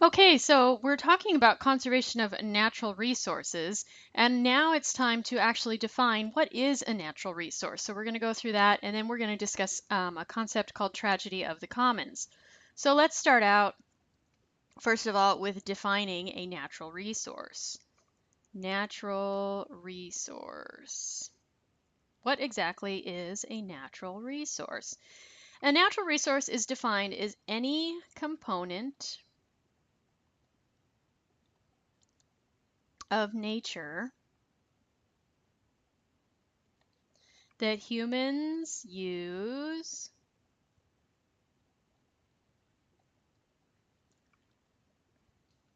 Okay, so we're talking about conservation of natural resources, and now it's time to actually define what is a natural resource. So we're going to go through that, and then we're going to discuss a concept called tragedy of the commons. So let's start out, first of all, with defining a natural resource. Natural resource. What exactly is a natural resource? A natural resource is defined as any component of nature that humans use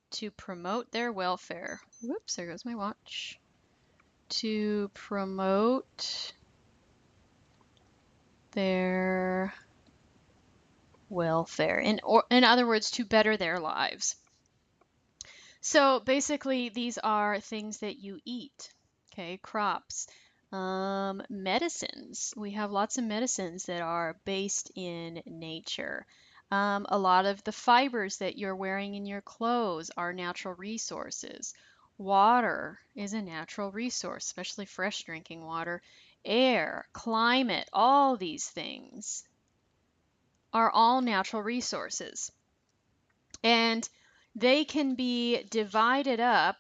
to promote their welfare. Whoops, there goes my watch. To promote their welfare. In other words, to better their lives. So basically, these are things that you eat, okay, crops, medicines. We have lots of medicines that are based in nature. A lot of the fibers that you're wearing in your clothes are natural resources. Water is a natural resource, especially fresh drinking water. Air, climate, all these things are all natural resources. And they can be divided up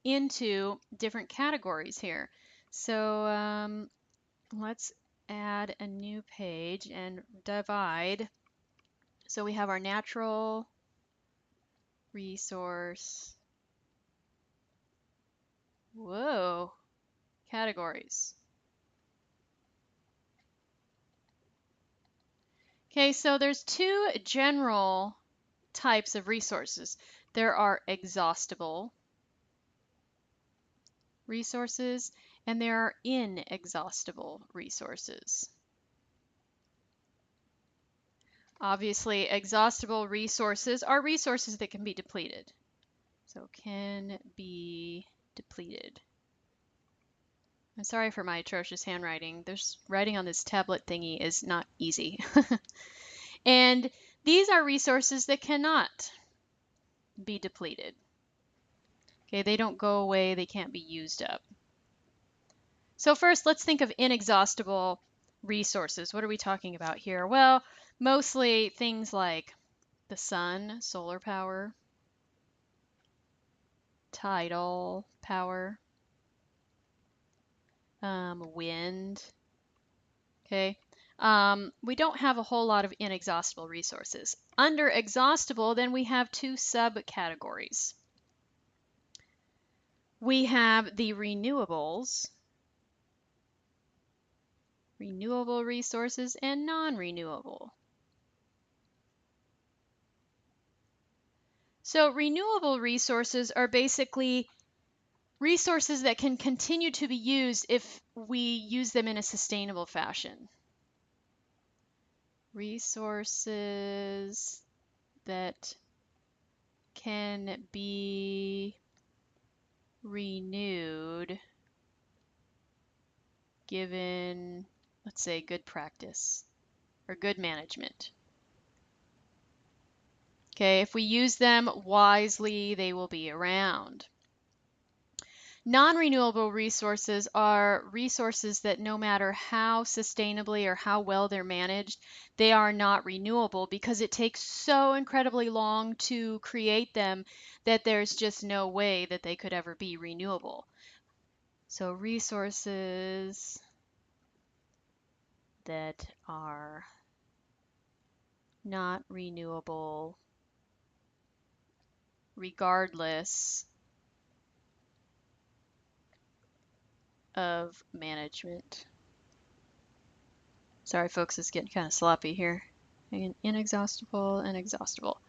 into different categories here. So let's add a new page and divide. So we have our natural resource, categories. Okay, so there's two general types of resources. There are exhaustible resources and there are inexhaustible resources. Obviously, exhaustible resources are resources that can be depleted. So can be depleted. I'm sorry for my atrocious handwriting. This writing on this tablet thingy is not easy. And these are resources that cannot be depleted. Okay, they don't go away, they can't be used up. So first, let's think of inexhaustible resources. What are we talking about here? Well, mostly things like the sun, solar power, tidal power, wind. Okay. We don't have a whole lot of inexhaustible resources. Under exhaustible, then we have two subcategories. We have the renewables, renewable resources, and non-renewable. So renewable resources are basically resources that can continue to be used if we use them in a sustainable fashion. Resources that can be renewed given, let's say, good practice or good management. Okay, if we use them wisely, they will be around. Non-renewable resources are resources that no matter how sustainably or how well they're managed, they are not renewable because it takes so incredibly long to create them that there's just no way that they could ever be renewable. So resources that are not renewable regardless of management. Sorry, folks, it's getting kind of sloppy here. Inexhaustible and exhaustible.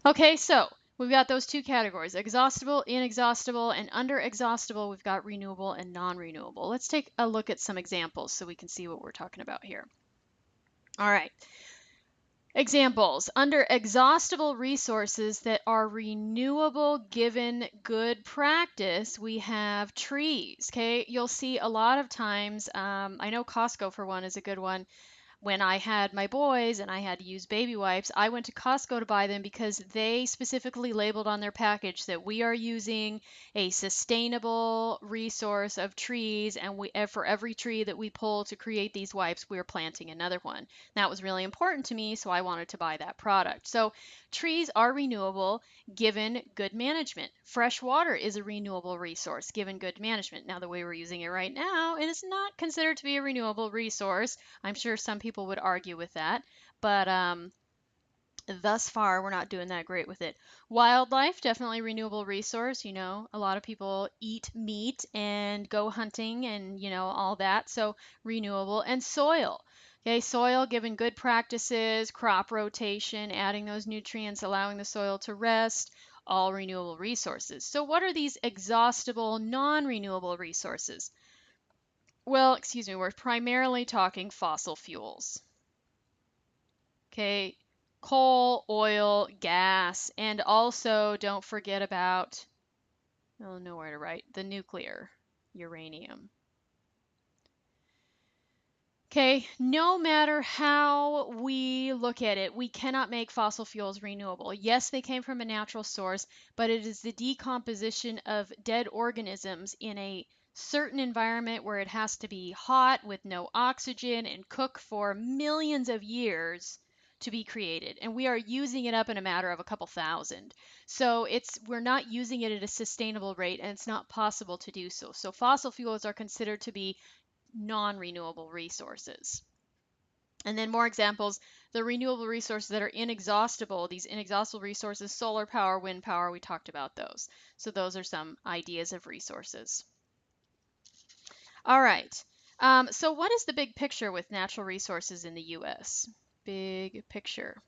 Okay, so we've got those two categories, exhaustible, inexhaustible, and under exhaustible, we've got renewable and non-renewable. Let's take a look at some examples so we can see what we're talking about here. All right. Examples. Under exhaustible resources that are renewable given good practice, we have trees. Okay, you'll see a lot of times, I know Costco for one is a good one, when I had my boys and I had to use baby wipes, I went to Costco to buy them because they specifically labeled on their package that we are using a sustainable resource of trees, and for every tree that we pull to create these wipes, we're planting another one. That was really important to me, so I wanted to buy that product. So trees are renewable given good management. Fresh water is a renewable resource given good management. Now, the way we're using it right now, it is not considered to be a renewable resource. I'm sure some people would argue with that, but thus far we're not doing that great with it. Wildlife, definitely renewable resource. A lot of people eat meat and go hunting and, all that. So renewable. And soil. Okay, soil, given good practices, crop rotation, adding those nutrients, allowing the soil to rest, all renewable resources. So what are these exhaustible, non-renewable resources? Well, excuse me, we're primarily talking fossil fuels. Okay, coal, oil, gas, and also don't forget about, oh, nowhere to write, the nuclear, uranium. Okay, no matter how we look at it, we cannot make fossil fuels renewable. Yes, they came from a natural source, but it is the decomposition of dead organisms in a certain environment where it has to be hot with no oxygen and cook for millions of years to be created. And we are using it up in a matter of a couple thousand. So we're not using it at a sustainable rate, and it's not possible to do so. So fossil fuels are considered to be non-renewable resources. And then more examples, the renewable resources that are inexhaustible, these inexhaustible resources, solar power, wind power, we talked about those. So those are some ideas of resources. All right. So what is the big picture with natural resources in the U.S.? Big picture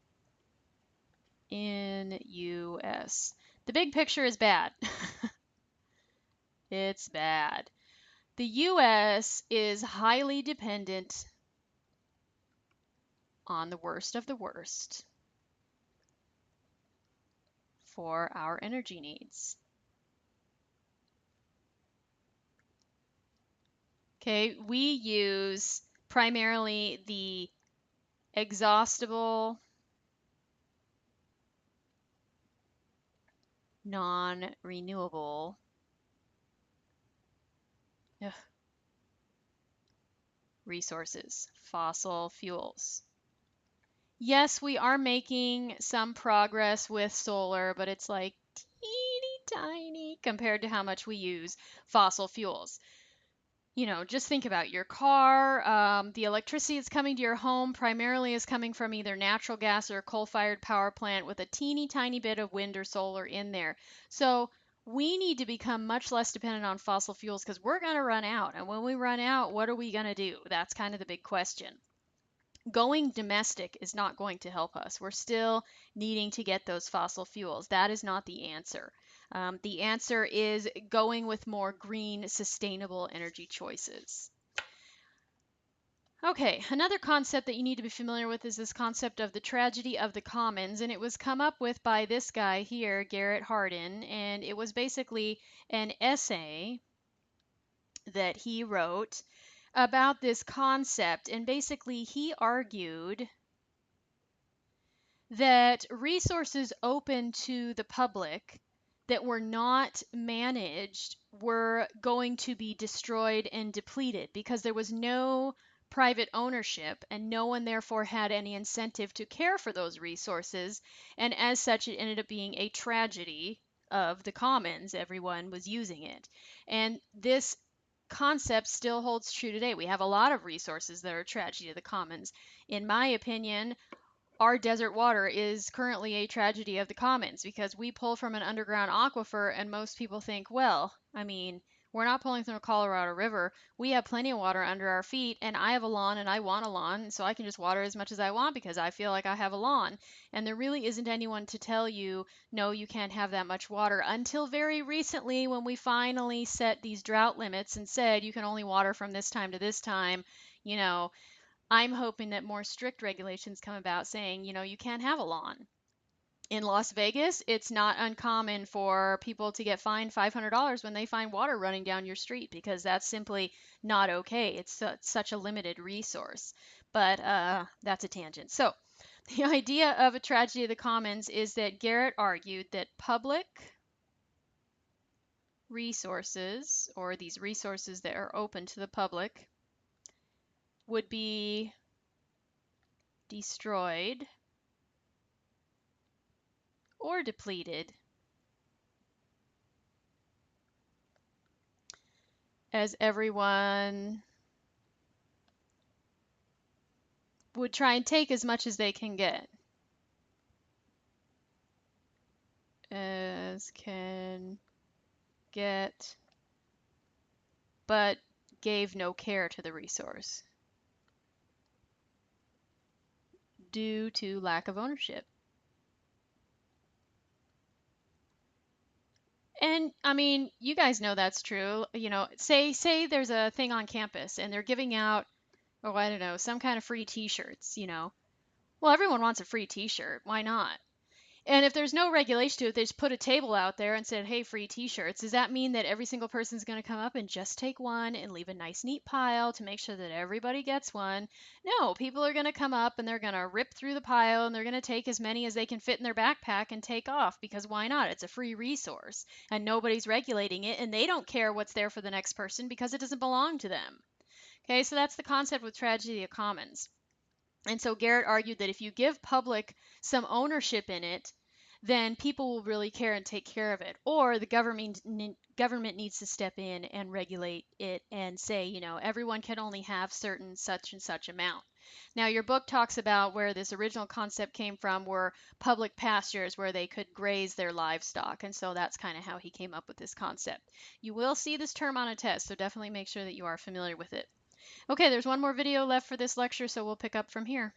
in U.S. The big picture is bad. It's bad. The U.S. is highly dependent on the worst of the worst for our energy needs. Okay, we use primarily the exhaustible, non-renewable resources, fossil fuels. Yes, we are making some progress with solar, but it's like teeny tiny compared to how much we use fossil fuels. Just think about your car. The electricity that's coming to your home primarily is coming from either natural gas or a coal-fired power plant with a teeny tiny bit of wind or solar in there. So we need to become much less dependent on fossil fuels because we're going to run out. And when we run out, what are we going to do? That's kind of the big question. Going domestic is not going to help us. We're still needing to get those fossil fuels. That is not the answer. The answer is going with more green, sustainable energy choices. Okay, another concept that you need to be familiar with is this concept of the tragedy of the commons, and it was come up with by this guy here, Garrett Hardin, and it was basically an essay that he wrote about this concept, and basically he argued that resources open to the public that were not managed were going to be destroyed and depleted because there was no private ownership and no one therefore had any incentive to care for those resources. And as such, it ended up being a tragedy of the commons. Everyone was using it. And this concept still holds true today. We have a lot of resources that are a tragedy of the commons. In my opinion, our desert water is currently a tragedy of the commons because we pull from an underground aquifer, and most people think, well, I mean, we're not pulling from the Colorado River. We have plenty of water under our feet, and I have a lawn and I want a lawn, so I can just water as much as I want because I feel like I have a lawn. And there really isn't anyone to tell you, no, you can't have that much water until very recently when we finally set these drought limits and said you can only water from this time to this time. You know, I'm hoping that more strict regulations come about saying, you can't have a lawn. In Las Vegas, it's not uncommon for people to get fined $500 when they find water running down your street because that's simply not okay. It's such a limited resource. but that's a tangent. So the idea of a tragedy of the commons is that Garrett argued that public resources, or these resources that are open to the public, would be destroyed or depleted as everyone would try and take as much as they can get. As can get, but gave no care to the resource due to lack of ownership. And I mean, you guys know that's true. You know, say there's a thing on campus and they're giving out, oh, I don't know, some kind of free t-shirts, you know. Well, everyone wants a free t-shirt. Why not? And if there's no regulation to it, they just put a table out there and said, hey, free t-shirts. Does that mean that every single person's going to come up and just take one and leave a nice, neat pile to make sure that everybody gets one? No, people are going to come up and they're going to rip through the pile and they're going to take as many as they can fit in their backpack and take off because why not? It's a free resource and nobody's regulating it and they don't care what's there for the next person because it doesn't belong to them. Okay, so that's the concept with tragedy of commons. And so Garrett argued that if you give public some ownership in it, then people will really care and take care of it. Or the government needs to step in and regulate it and say, you know, everyone can only have certain such and such amount. Now, your book talks about where this original concept came from were public pastures where they could graze their livestock. And so that's kind of how he came up with this concept. You will see this term on a test, so definitely make sure that you are familiar with it. Okay, there's one more video left for this lecture, so we'll pick up from here.